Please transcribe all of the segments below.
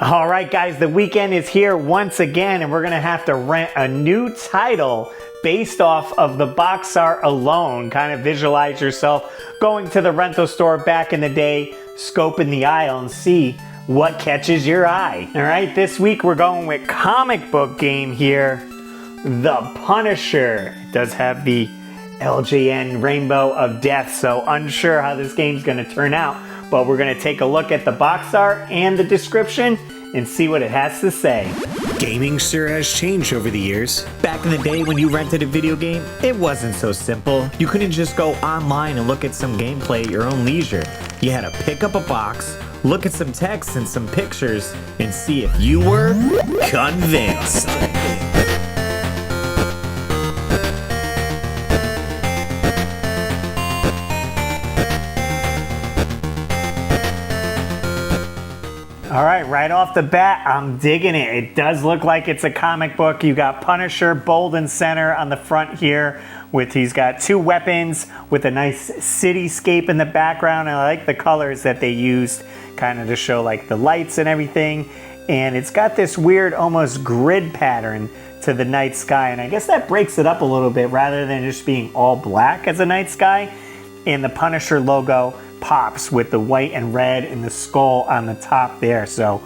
All right, guys, the weekend is here once again, and we're gonna have to rent a new title based off of the box art alone. Kind of visualize yourself going to the rental store back in the day, scoping the aisle and see what catches your eye. All right, this week we're going with comic book game here, The Punisher. It does have the LJN Rainbow of Death, so unsure how this game's gonna turn out, but we're gonna take a look at the box art and the description and see what it has to say. Gaming sure has changed over the years. Back in the day when you rented a video game, it wasn't so simple. You couldn't just go online and look at some gameplay at your own leisure. You had to pick up a box, look at some text and some pictures, and see if you were convinced. All right off the bat, I'm digging it. It does look like it's a comic book. You got Punisher bold and center on the front here. He's got two weapons with a nice cityscape in the background. I like the colors that they used kind of to show like the lights and everything. And it's got this weird almost grid pattern to the night sky. And I guess that breaks it up a little bit rather than just being all black as a night sky. And the Punisher logo pops with the white and red and the skull on the top there. So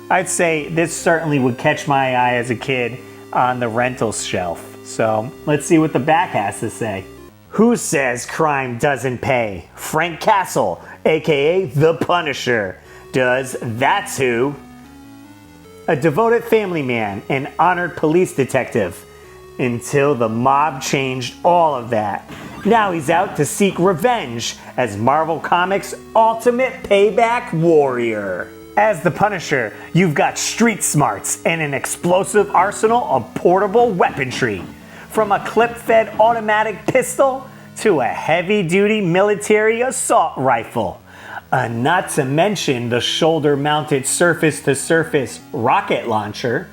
I'd say this certainly would catch my eye as a kid on the rental shelf. So let's see what the back has to say. Who says crime doesn't pay? Frank Castle, aka the Punisher, does. That's who. A devoted family man, an honored police detective, until the mob changed all of that. Now he's out to seek revenge as Marvel Comics' ultimate payback warrior. As the Punisher, you've got street smarts and an explosive arsenal of portable weaponry. From a clip-fed automatic pistol to a heavy-duty military assault rifle. Not to mention the shoulder-mounted surface-to-surface rocket launcher.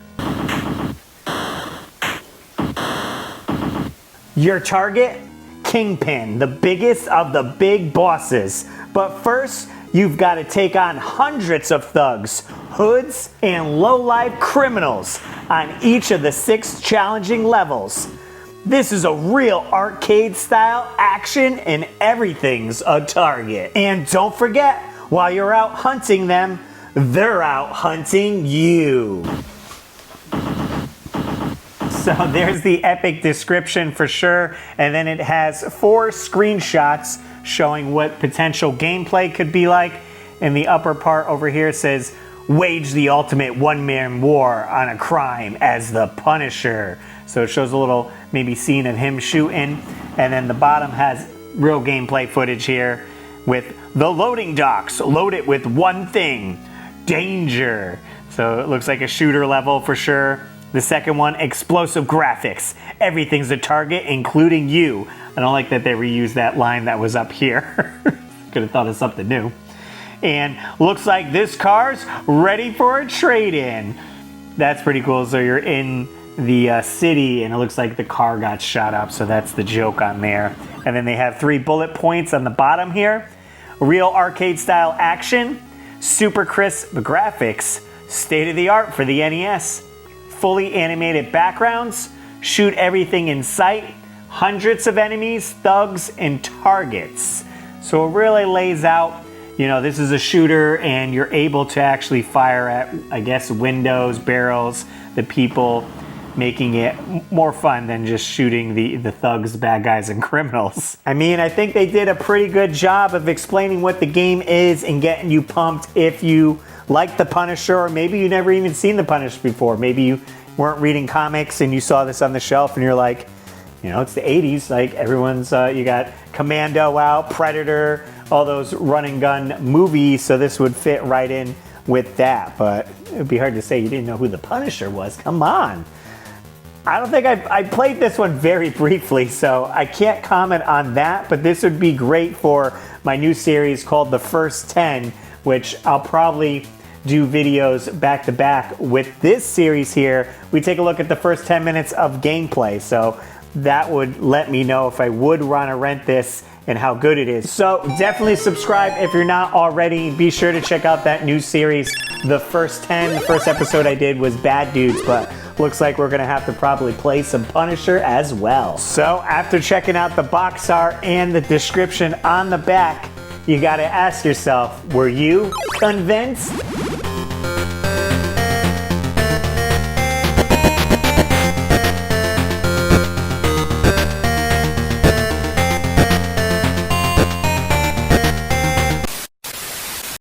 Your target? Kingpin, the biggest of the big bosses. But first, you've got to take on hundreds of thugs, hoods, and low-life criminals on each of the 6 challenging levels. This is a real arcade-style action and everything's a target. And don't forget, while you're out hunting them, they're out hunting you. So there's the epic description for sure, and then it has 4 screenshots showing what potential gameplay could be like. In the upper part over here says, wage the ultimate one-man war on a crime as the Punisher. So it shows a little maybe scene of him shooting, and then the bottom has real gameplay footage here with the loading docks loaded with one thing, danger. So it looks like a shooter level for sure. The second one, explosive graphics. Everything's a target, including you. I don't like that they reused that line that was up here. Could have thought of something new. And looks like this car's ready for a trade-in. That's pretty cool. So you're in the city, and it looks like the car got shot up, so that's the joke on there. And then they have 3 bullet points on the bottom here. Real arcade-style action, super crisp graphics, state-of-the-art for the NES. Fully animated backgrounds, shoot everything in sight, hundreds of enemies, thugs, and targets. So it really lays out, you know, this is a shooter and you're able to actually fire at, I guess, windows, barrels, the people, making it more fun than just shooting the thugs, bad guys, and criminals. I mean, I think they did a pretty good job of explaining what the game is and getting you pumped if you like the Punisher, or maybe you never even seen the Punisher before. Maybe you weren't reading comics and you saw this on the shelf and you're like, you know, it's the 80s, like everyone's, you got Commando out, Predator, all those run and gun movies, so this would fit right in with that. But it would be hard to say you didn't know who the Punisher was. Come on. I don't think I played this one very briefly, so I can't comment on that, but this would be great for my new series called The First 10, which I'll probably do videos back to back with this series here. We take a look at the first 10 minutes of gameplay, so that would let me know if I would want to rent this and how good it is. So definitely subscribe if you're not already. Be sure to check out that new series the first 10. The first episode I did was Bad Dudes, but looks like we're gonna have to probably play some Punisher as well. So after checking out the box art and the description on the back, you gotta ask yourself, were you convinced?